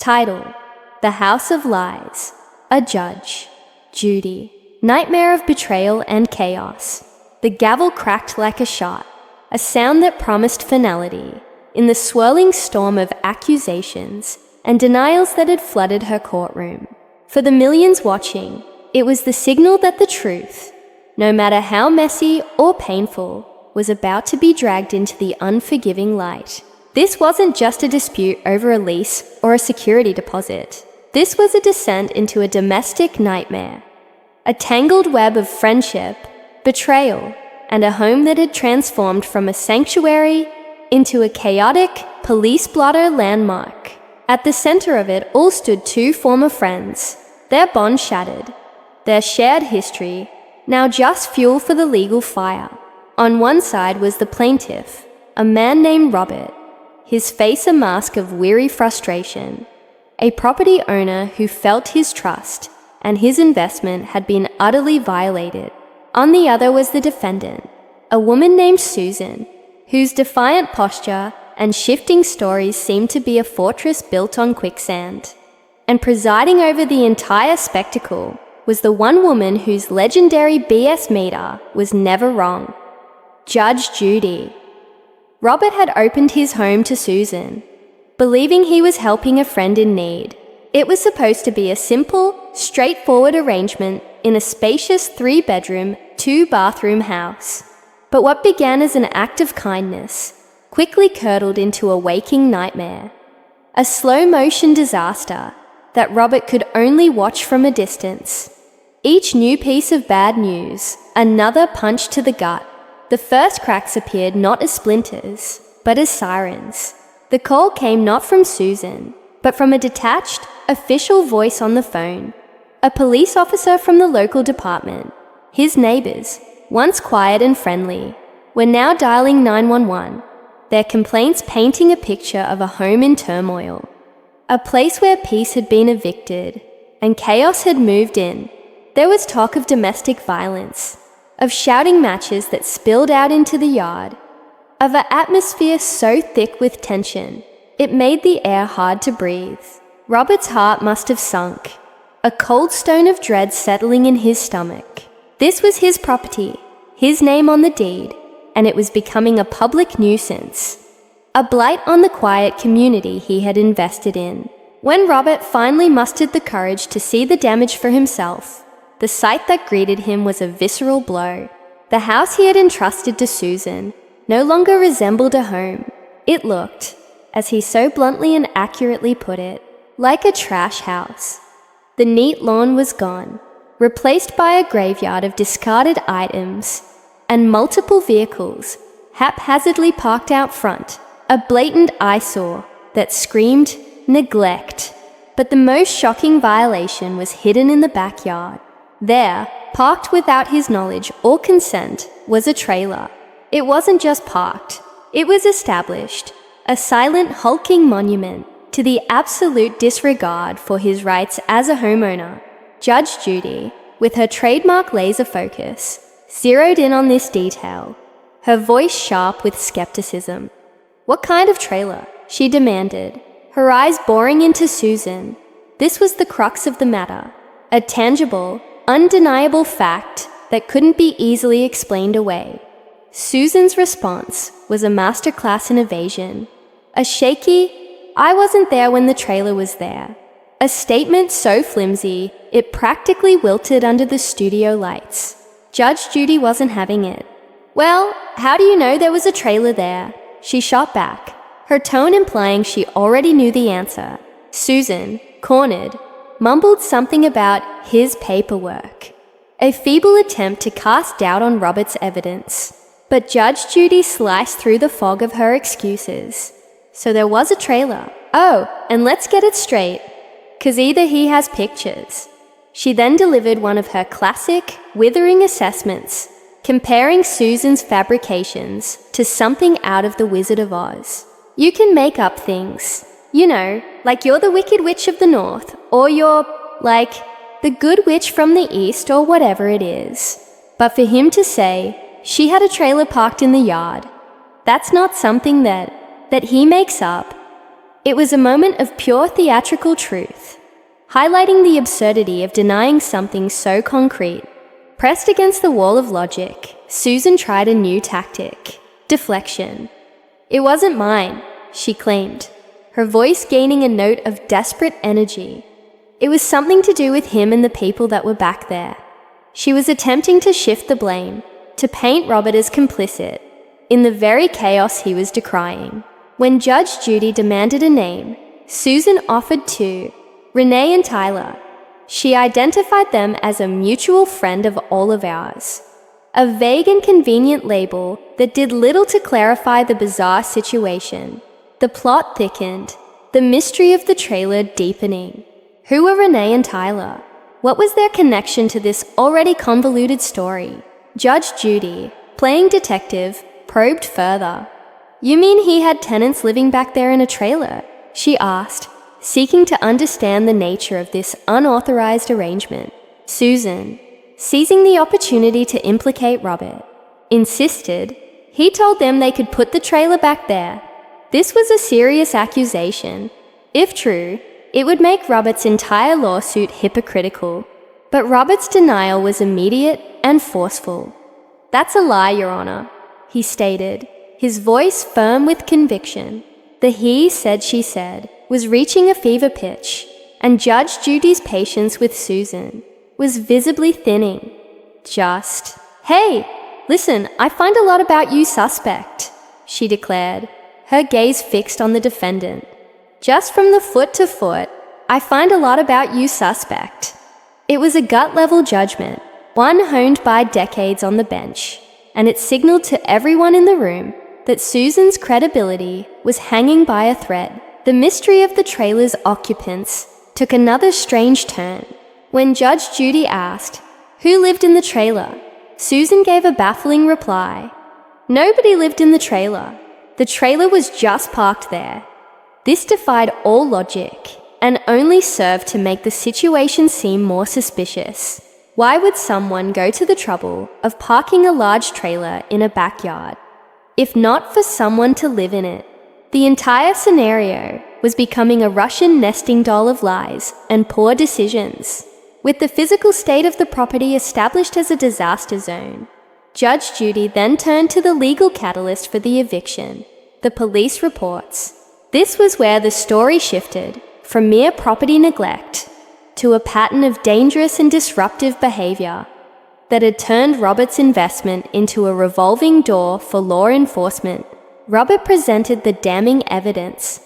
Title: The House of Lies. A Judge Judy. Nightmare of betrayal and chaos. The gavel cracked like a shot, a sound that promised finality, in the swirling storm of accusations and denials that had flooded her courtroom. For the millions watching, it was the signal that the truth, no matter how messy or painful, was about to be dragged into the unforgiving light. This wasn't just a dispute over a lease or a security deposit. This was a descent into a domestic nightmare, a tangled web of friendship, betrayal, and a home that had transformed from a sanctuary into a chaotic, police blotter landmark. At the center of it all stood two former friends, their bond shattered, their shared history now just fuel for the legal fire. On one side was the plaintiff, a man named Robert, his face a mask of weary frustration, a property owner who felt his trust and his investment had been utterly violated. On the other was the defendant, a woman named Susan, whose defiant posture and shifting stories seemed to be a fortress built on quicksand. And presiding over the entire spectacle was the one woman whose legendary BS meter was never wrong: Judge Judy. Robert had opened his home to Susan, believing he was helping a friend in need. It was supposed to be a simple, straightforward arrangement in a spacious 3-bedroom, 2-bathroom house. But what began as an act of kindness quickly curdled into a waking nightmare, a slow-motion disaster that Robert could only watch from a distance. Each new piece of bad news, another punch to the gut. The first cracks appeared not as splinters, but as sirens. The call came not from Susan, but from a detached, official voice on the phone. A police officer from the local department. His neighbors, once quiet and friendly, were now dialing 911, their complaints painting a picture of a home in turmoil. A place where peace had been evicted, and chaos had moved in. There was talk of domestic violence, of shouting matches that spilled out into the yard, of an atmosphere so thick with tension, it made the air hard to breathe. Robert's heart must have sunk, a cold stone of dread settling in his stomach. This was his property, his name on the deed, and it was becoming a public nuisance, a blight on the quiet community he had invested in. When Robert finally mustered the courage to see the damage for himself, the sight that greeted him was a visceral blow. The house he had entrusted to Susan no longer resembled a home. It looked, as he so bluntly and accurately put it, like a trash house. The neat lawn was gone, replaced by a graveyard of discarded items and multiple vehicles haphazardly parked out front, a blatant eyesore that screamed neglect. But the most shocking violation was hidden in the backyard. There, parked without his knowledge or consent, was a trailer. It wasn't just parked, it was established, a silent, hulking monument to the absolute disregard for his rights as a homeowner. Judge Judy, with her trademark laser focus, zeroed in on this detail, her voice sharp with skepticism. "What kind of trailer?" she demanded, her eyes boring into Susan. This was the crux of the matter, a tangible, undeniable fact that couldn't be easily explained away. Susan's response was a masterclass in evasion, a shaky, "I wasn't there when the trailer was there," a statement so flimsy it practically wilted under the studio lights. Judge Judy wasn't having it. "Well, how do you know there was a trailer there?" she shot back, her tone implying she already knew the answer. Susan, cornered, mumbled something about his paperwork, a feeble attempt to cast doubt on Robert's evidence. But Judge Judy sliced through the fog of her excuses. "So there was a trailer. Oh, and let's get it straight, 'cause either he has pictures." She then delivered one of her classic, withering assessments, comparing Susan's fabrications to something out of The Wizard of Oz. "You can make up things. You know, like you're the Wicked Witch of the North, or you're, like, the Good Witch from the East, or whatever it is. But for him to say, she had a trailer parked in the yard, that's not something that he makes up. It was a moment of pure theatrical truth, highlighting the absurdity of denying something so concrete. Pressed against the wall of logic, Susan tried a new tactic: deflection. "It wasn't mine," she claimed, her voice gaining a note of desperate energy. "It was something to do with him and the people that were back there." She was attempting to shift the blame, to paint Robert as complicit in the very chaos he was decrying. When Judge Judy demanded a name, Susan offered two: Renee and Tyler. She identified them as a mutual friend of all of ours. A vague and convenient label that did little to clarify the bizarre situation. The plot thickened, the mystery of the trailer deepening. Who were Renee and Tyler? What was their connection to this already convoluted story? Judge Judy, playing detective, probed further. "You mean he had tenants living back there in a trailer?" she asked, seeking to understand the nature of this unauthorized arrangement. Susan, seizing the opportunity to implicate Robert, insisted he told them they could put the trailer back there. This was a serious accusation. If true, it would make Robert's entire lawsuit hypocritical. But Robert's denial was immediate and forceful. "That's a lie, Your Honor," he stated, his voice firm with conviction. The he said she said was reaching a fever pitch, and Judge Judy's patience with Susan was visibly thinning. "Just, hey, listen, I find a lot about you suspect," she declared, her gaze fixed on the defendant. "Just from the foot to foot, I find a lot about you suspect." It was a gut-level judgment, one honed by decades on the bench, and it signaled to everyone in the room that Susan's credibility was hanging by a thread. The mystery of the trailer's occupants took another strange turn. When Judge Judy asked, "Who lived in the trailer?" Susan gave a baffling reply. "Nobody lived in the trailer. The trailer was just parked there." This defied all logic and only served to make the situation seem more suspicious. Why would someone go to the trouble of parking a large trailer in a backyard, if not for someone to live in it? The entire scenario was becoming a Russian nesting doll of lies and poor decisions. With the physical state of the property established as a disaster zone, Judge Judy then turned to the legal catalyst for the eviction, the police reports. This was where the story shifted from mere property neglect to a pattern of dangerous and disruptive behavior that had turned Robert's investment into a revolving door for law enforcement. Robert presented the damning evidence,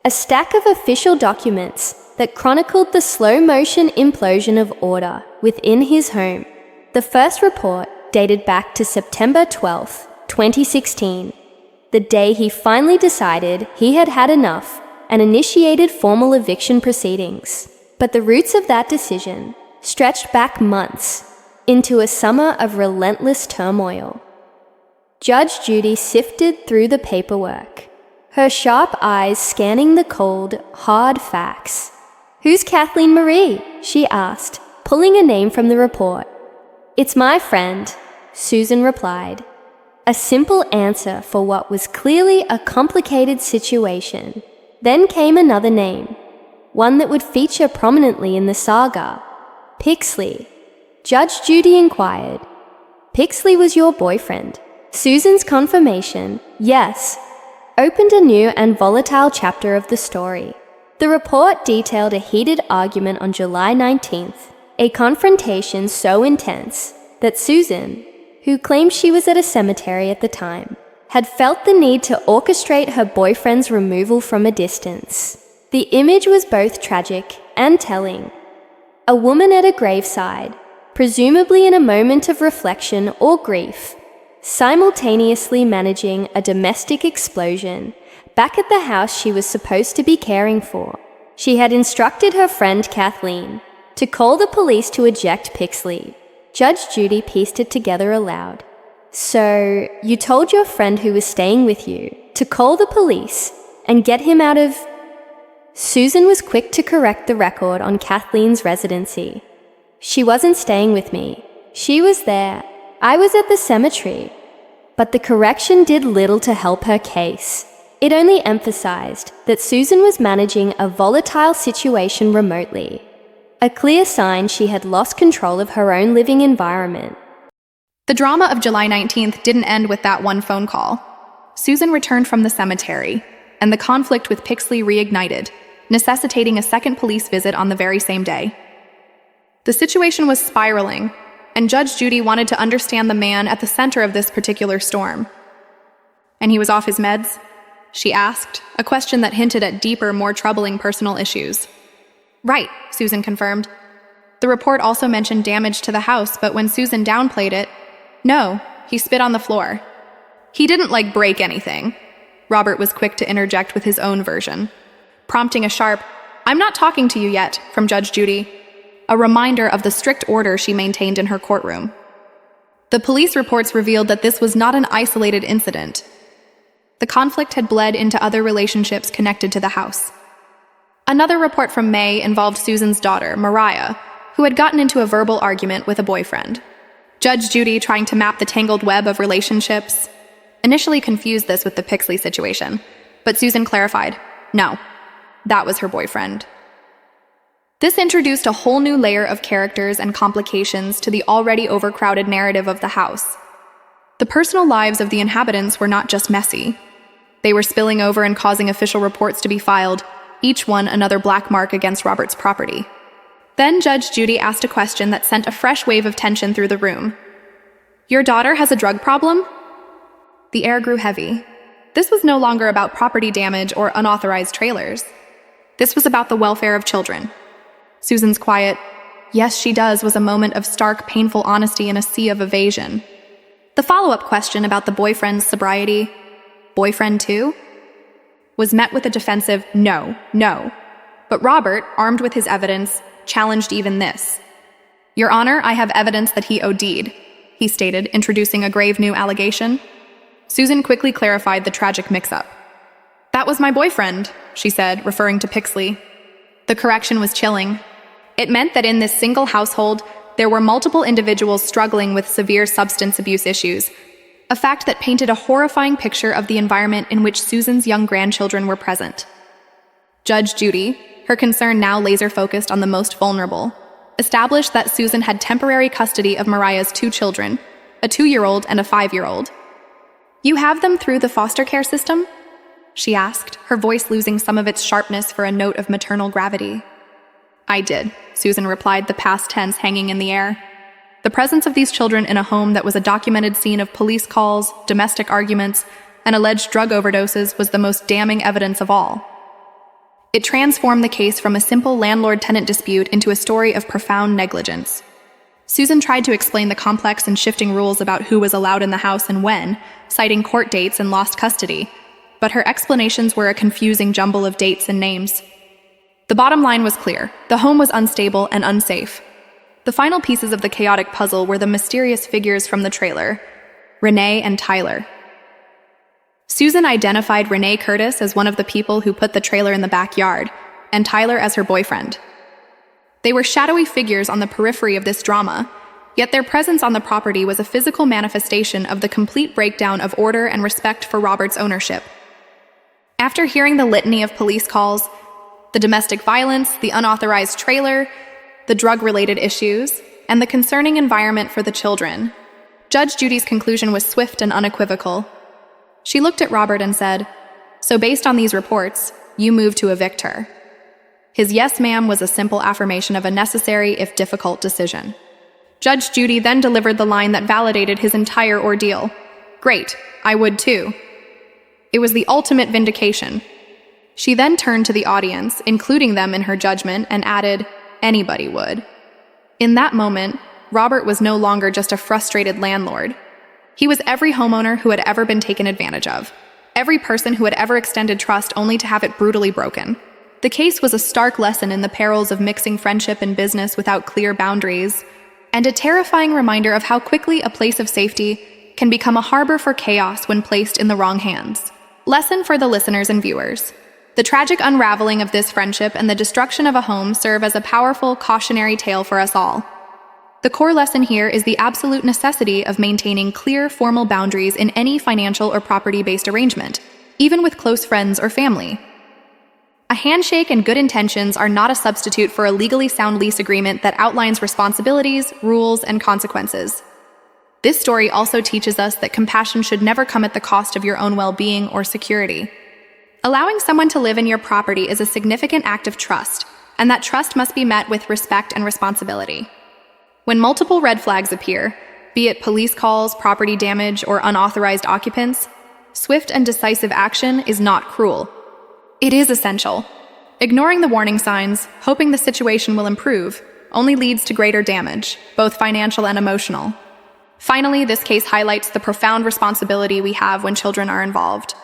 a stack of official documents that chronicled the slow-motion implosion of order within his home. The first report dated back to September 12, 2016, the day he finally decided he had had enough and initiated formal eviction proceedings. But the roots of that decision stretched back months into a summer of relentless turmoil. Judge Judy sifted through the paperwork, her sharp eyes scanning the cold, hard facts. "Who's Kathleen Marie?" she asked, pulling a name from the report. "It's my friend," Susan replied. A simple answer for what was clearly a complicated situation. Then came another name, one that would feature prominently in the saga: Pixley. Judge Judy inquired, "Pixley was your boyfriend?" Susan's confirmation, yes, opened a new and volatile chapter of the story. The report detailed a heated argument on July 19th, a confrontation so intense that Susan, who claimed she was at a cemetery at the time, had felt the need to orchestrate her boyfriend's removal from a distance. The image was both tragic and telling. A woman at a graveside, presumably in a moment of reflection or grief, simultaneously managing a domestic explosion back at the house she was supposed to be caring for. She had instructed her friend Kathleen to call the police to eject Pixley. Judge Judy pieced it together aloud. "So, you told your friend who was staying with you to call the police and get him out of—" Susan was quick to correct the record on Kathleen's residency. "She wasn't staying with me. She was there. I was at the cemetery." But the correction did little to help her case. It only emphasized that Susan was managing a volatile situation remotely, a clear sign she had lost control of her own living environment. The drama of July 19th didn't end with that one phone call. Susan returned from the cemetery, and the conflict with Pixley reignited, necessitating a second police visit on the very same day. The situation was spiraling, and Judge Judy wanted to understand the man at the center of this particular storm. "And he was off his meds?" she asked, a question that hinted at deeper, more troubling personal issues. "Right," Susan confirmed. The report also mentioned damage to the house, but when Susan downplayed it, "No, he spit on the floor. He didn't, break anything." Robert was quick to interject with his own version, prompting a sharp, "I'm not talking to you yet," from Judge Judy, a reminder of the strict order she maintained in her courtroom. The police reports revealed that this was not an isolated incident. The conflict had bled into other relationships connected to the house. Another report from May involved Susan's daughter, Mariah, who had gotten into a verbal argument with a boyfriend. Judge Judy, trying to map the tangled web of relationships, initially confused this with the Pixley situation, but Susan clarified, no, that was her boyfriend. This introduced a whole new layer of characters and complications to the already overcrowded narrative of the house. The personal lives of the inhabitants were not just messy. They were spilling over and causing official reports to be filed, each one another black mark against Robert's property. Then Judge Judy asked a question that sent a fresh wave of tension through the room. "Your daughter has a drug problem?" The air grew heavy. This was no longer about property damage or unauthorized trailers. This was about the welfare of children. Susan's quiet, "Yes, she does," was a moment of stark, painful honesty in a sea of evasion. The follow-up question about the boyfriend's sobriety, "Boyfriend too?" was met with a defensive, "No, no." But Robert, armed with his evidence, challenged even this. "Your Honor, I have evidence that he OD'd," he stated, introducing a grave new allegation. Susan quickly clarified the tragic mix-up. "That was my boyfriend," she said, referring to Pixley. The correction was chilling. It meant that in this single household, there were multiple individuals struggling with severe substance abuse issues, a fact that painted a horrifying picture of the environment in which Susan's young grandchildren were present. Judge Judy, her concern now laser-focused on the most vulnerable, established that Susan had temporary custody of Mariah's 2 children, a 2-year-old and a 5-year-old. "You have them through the foster care system?" she asked, her voice losing some of its sharpness for a note of maternal gravity. "I did," Susan replied, the past tense hanging in the air. The presence of these children in a home that was a documented scene of police calls, domestic arguments, and alleged drug overdoses was the most damning evidence of all. It transformed the case from a simple landlord-tenant dispute into a story of profound negligence. Susan tried to explain the complex and shifting rules about who was allowed in the house and when, citing court dates and lost custody, but her explanations were a confusing jumble of dates and names. The bottom line was clear: the home was unstable and unsafe. The final pieces of the chaotic puzzle were the mysterious figures from the trailer, Renee and Tyler. Susan identified Renee Curtis as one of the people who put the trailer in the backyard, and Tyler as her boyfriend. They were shadowy figures on the periphery of this drama, yet their presence on the property was a physical manifestation of the complete breakdown of order and respect for Robert's ownership. After hearing the litany of police calls, the domestic violence, the unauthorized trailer, the drug-related issues, and the concerning environment for the children, Judge Judy's conclusion was swift and unequivocal. She looked at Robert and said, "So based on these reports, you moved to evict her." His "yes, ma'am" was a simple affirmation of a necessary, if difficult, decision. Judge Judy then delivered the line that validated his entire ordeal. "Great, I would too." It was the ultimate vindication. She then turned to the audience, including them in her judgment, and added, "Anybody would." In that moment, Robert was no longer just a frustrated landlord. He was every homeowner who had ever been taken advantage of, every person who had ever extended trust only to have it brutally broken. The case was a stark lesson in the perils of mixing friendship and business without clear boundaries, and a terrifying reminder of how quickly a place of safety can become a harbor for chaos when placed in the wrong hands. Lesson for the listeners and viewers. The tragic unraveling of this friendship and the destruction of a home serve as a powerful cautionary tale for us all. The core lesson here is the absolute necessity of maintaining clear, formal boundaries in any financial or property-based arrangement, even with close friends or family. A handshake and good intentions are not a substitute for a legally sound lease agreement that outlines responsibilities, rules, and consequences. This story also teaches us that compassion should never come at the cost of your own well-being or security. Allowing someone to live in your property is a significant act of trust, and that trust must be met with respect and responsibility. When multiple red flags appear, be it police calls, property damage, or unauthorized occupants, swift and decisive action is not cruel. It is essential. Ignoring the warning signs, hoping the situation will improve, only leads to greater damage, both financial and emotional. Finally, this case highlights the profound responsibility we have when children are involved.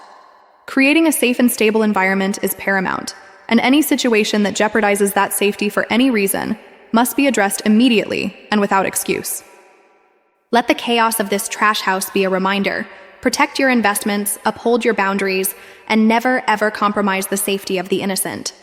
Creating a safe and stable environment is paramount, and any situation that jeopardizes that safety for any reason must be addressed immediately and without excuse. Let the chaos of this trash house be a reminder. Protect your investments, uphold your boundaries, and never ever compromise the safety of the innocent.